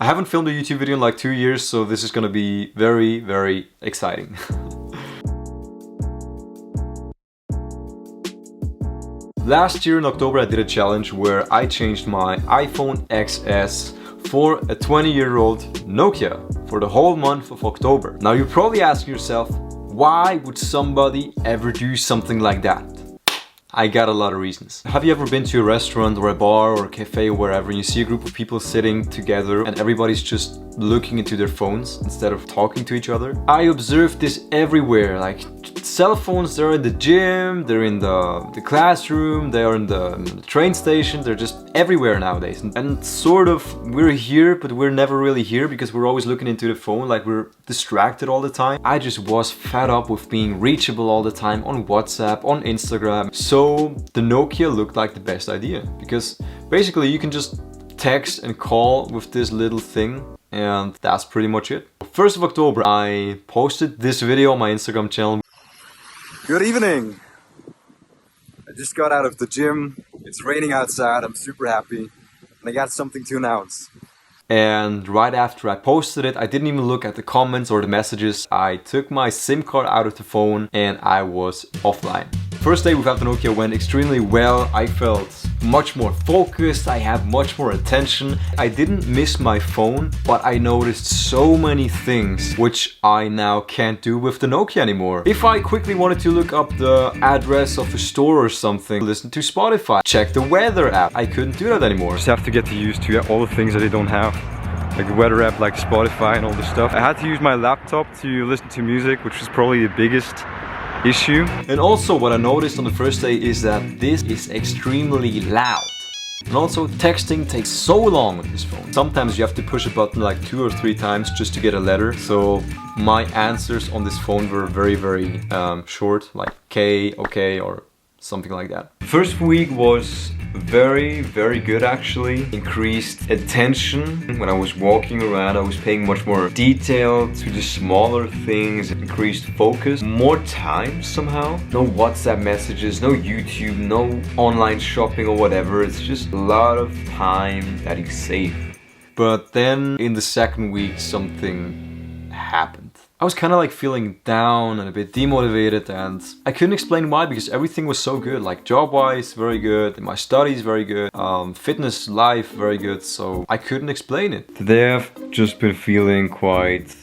I haven't filmed a YouTube video in like 2 years, so this is gonna be very, very exciting. Last year in October I did a challenge where I changed my iPhone XS for a 20-year-old Nokia for the whole month of October. Now you're probably asking yourself, why would somebody ever do something like that? I got a lot of reasons. Have you ever been to a restaurant or a bar or a cafe or wherever and you see a group of people sitting together and everybody's just looking into their phones instead of talking to each other? I observed this everywhere, like cell phones, they're in the gym, they're in the classroom, they're in the train station, they're just everywhere nowadays. And sort of, we're here, but we're never really here because we're always looking into the phone, like we're distracted all the time. I just was fed up with being reachable all the time on WhatsApp, on Instagram. So the Nokia looked like the best idea because basically you can just text and call with this little thing and that's pretty much it. 1st of October, I posted this video on my Instagram channel. Good evening! I just got out of the gym, it's raining outside, I'm super happy, and I got something to announce. And right after I posted it, I didn't even look at the comments or the messages. I took my SIM card out of the phone and I was offline. First day without the Nokia went extremely well. I felt much more focused, I had much more attention. I didn't miss my phone, but I noticed so many things which I now can't do with the Nokia anymore. If I quickly wanted to look up the address of a store or something, listen to Spotify, check the weather app, I couldn't do that anymore. Just have to get used to all the things that I don't have. Like the weather app, like Spotify and all this stuff. I had to use my laptop to listen to music, which was probably the biggest issue. And also what I noticed on the first day is that this is extremely loud. And also texting takes so long on this phone. Sometimes you have to push a button like 2 or 3 times just to get a letter. So my answers on this phone were very, very short, like K, okay, or something like that. First week was very, very good actually. Increased attention. When I was walking around, I was paying much more detail to the smaller things. Increased focus. More time somehow. No WhatsApp messages, no YouTube, no online shopping or whatever. It's just a lot of time that you save. But then in the second week, something happened. I was kind of like feeling down and a bit demotivated and I couldn't explain why because everything was so good, like job-wise very good, my studies very good, fitness life very good, so I couldn't explain it. Today I've just been feeling quite...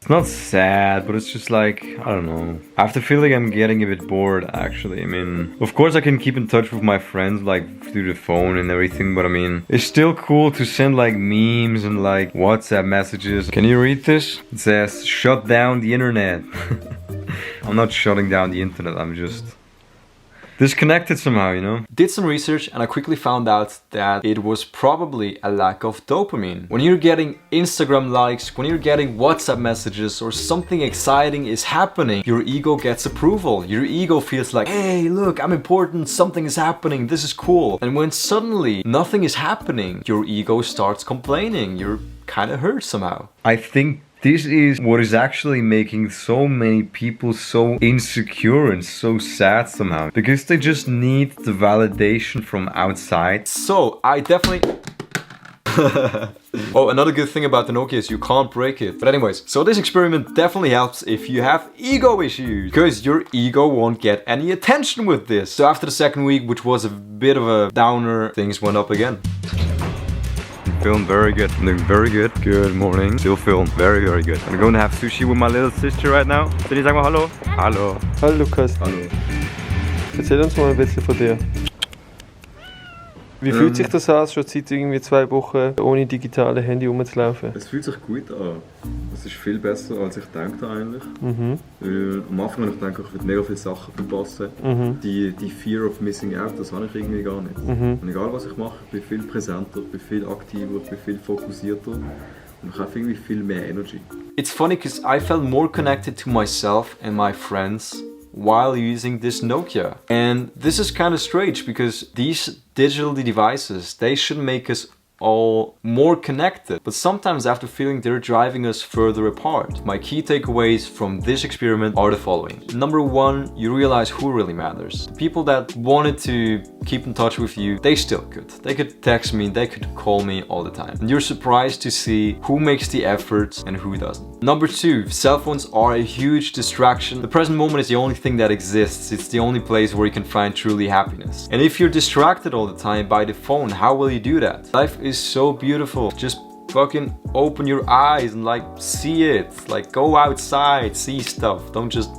It's not sad, but it's just like, I don't know. I have to feel like I'm getting a bit bored actually. I mean, of course I can keep in touch with my friends like through the phone and everything, but I mean, it's still cool to send like memes and like WhatsApp messages. Can you read this? It says, shut down the internet. I'm not shutting down the internet, I'm just disconnected somehow, you know? Did some research and I quickly found out that it was probably a lack of dopamine. When you're getting Instagram likes, when you're getting WhatsApp messages or something exciting is happening, your ego gets approval. Your ego feels like, hey, look, I'm important, something is happening, this is cool. And when suddenly nothing is happening, your ego starts complaining. You're kind of hurt somehow. I think this is what is actually making so many people so insecure and so sad somehow. Because they just need the validation from outside. So, I definitely... Oh, another good thing about the Nokia is you can't break it. But anyways, so this experiment definitely helps if you have ego issues. Because your ego won't get any attention with this. So after the second week, which was a bit of a downer, things went up again. Feeling very good. I'm doing very good. Good morning. Still feeling very, very good. I'm going to have sushi with my little sister right now. Cindy, sag mal hallo. Hallo. Hallo Lukas. Hallo. Erzähl uns mal ein bisschen von dir. Wie fühlt sich das an, schon seit irgendwie 2 Wochen ohne digitale Handy rumzulaufen? Es fühlt sich gut an. Es ist viel besser als ich dachte eigentlich. Am Anfang habe ich gedacht, ich würde mega viele Sachen verpassen. Die Fear of Missing Out, das habe ich irgendwie gar nicht. Und egal was ich mache, ich bin viel präsenter, ich bin viel aktiver, ich bin viel fokussierter. Und ich habe irgendwie viel mehr Energy. It's funny because I felt more connected to myself and my friends while using this Nokia. And this is kind of strange because these digital devices, they should make us all more connected. But sometimes I have the feeling they're driving us further apart. My key takeaways from this experiment are the following. Number one, you realize who really matters. The people that wanted to keep in touch with you, they still could. They could text me, they could call me all the time. And you're surprised to see who makes the effort and who doesn't. Number two, cell phones are a huge distraction. The present moment is the only thing that exists. It's the only place where you can find truly happiness. And if you're distracted all the time by the phone, how will you do that? Life is so beautiful. Just fucking open your eyes and like see it. Like go outside, see stuff. Don't just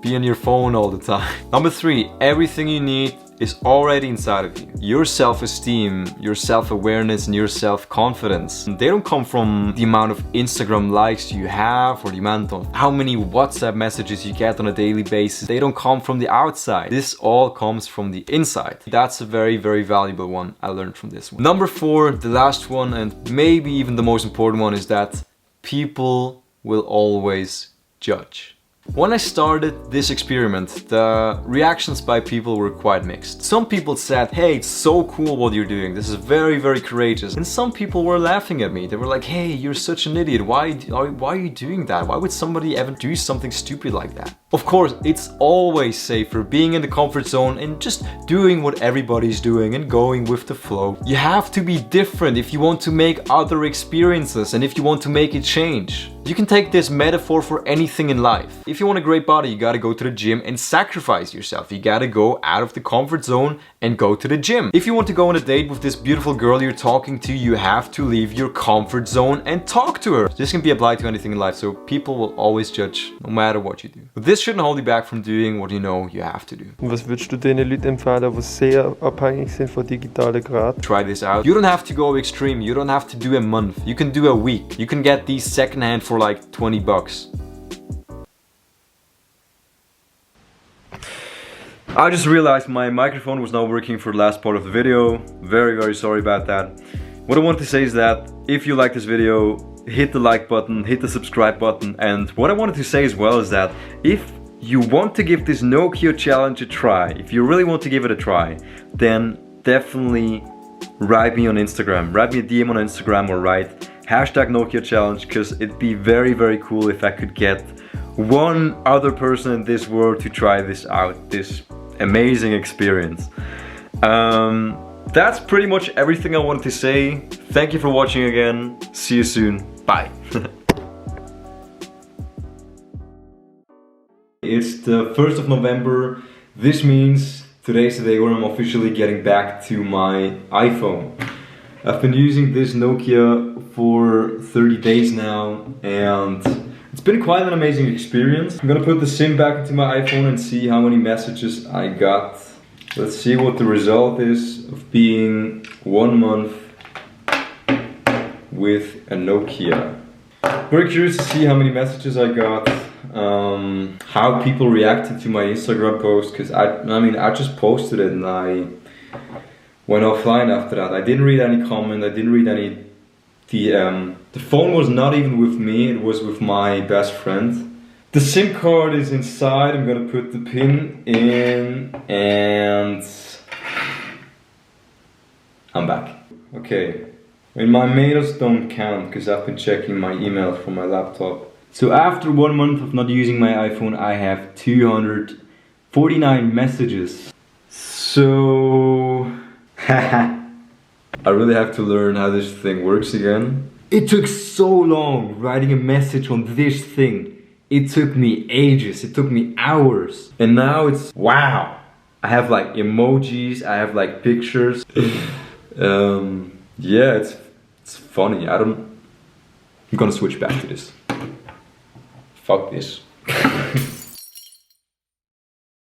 be on your phone all the time. Number three, everything you need is already inside of you. Your self-esteem, your self-awareness, and your self-confidence. They don't come from the amount of Instagram likes you have or the amount of how many WhatsApp messages you get on a daily basis. They don't come from the outside. This all comes from the inside. That's a very, very valuable one I learned from this one. Number four, the last one, and maybe even the most important one, is that people will always judge. When I started this experiment, the reactions by people were quite mixed. Some people said, hey, it's so cool what you're doing. This is very, very courageous. And some people were laughing at me. They were like, hey, you're such an idiot. Why are you doing that? Why would somebody ever do something stupid like that? Of course, it's always safer being in the comfort zone and just doing what everybody's doing and going with the flow. You have to be different if you want to make other experiences and if you want to make a change. You can take this metaphor for anything in life. If you want a great body, you gotta go to the gym and sacrifice yourself. You gotta go out of the comfort zone and go to the gym. If you want to go on a date with this beautiful girl you're talking to, you have to leave your comfort zone and talk to her. This can be applied to anything in life, so people will always judge no matter what you do. But this shouldn't hold you back from doing what you know you have to do. Und was würdest du den Leuten empfehlen, die sehr abhängig sind von digitalen Geräten? Try this out. You don't have to go extreme. You don't have to do a month. You can do a week. You can get these secondhand for like 20 bucks. I just realized my microphone was not working for the last part of the video. Very, very sorry about that. What I want to say is that if you like this video, hit the like button, hit the subscribe button. And what I wanted to say as well is that if you want to give this Nokia challenge a try, if you really want to give it a try, then definitely write me on Instagram. Write me a DM on Instagram or write #Nokia challenge, because it'd be very, very cool if I could get one other person in this world to try this out, this amazing experience. That's pretty much everything I wanted to say. Thank you for watching again. See you soon. Bye. It's the 1st of November. This means today's the day where I'm officially getting back to my iPhone. I've been using this Nokia for 30 days now, and it's been quite an amazing experience. I'm gonna put the SIM back into my iPhone and see how many messages I got. Let's see what the result is of being 1 month with a Nokia. Very curious to see how many messages I got, how people reacted to my Instagram post, because I just posted it and I went offline after that. I didn't read any comment, I didn't read any the phone was not even with me, it was with my best friend. The SIM card is inside. I'm gonna put the pin in and I'm back. Okay, and my mails don't count because I've been checking my email from my laptop. So after 1 month of not using my iPhone, I have 249 messages. So I really have to learn how this thing works again. It took so long writing a message on this thing. It took me ages, it took me hours. And now it's, wow. I have like emojis, I have like pictures. Yeah, it's funny. I'm gonna switch back to this. Fuck this.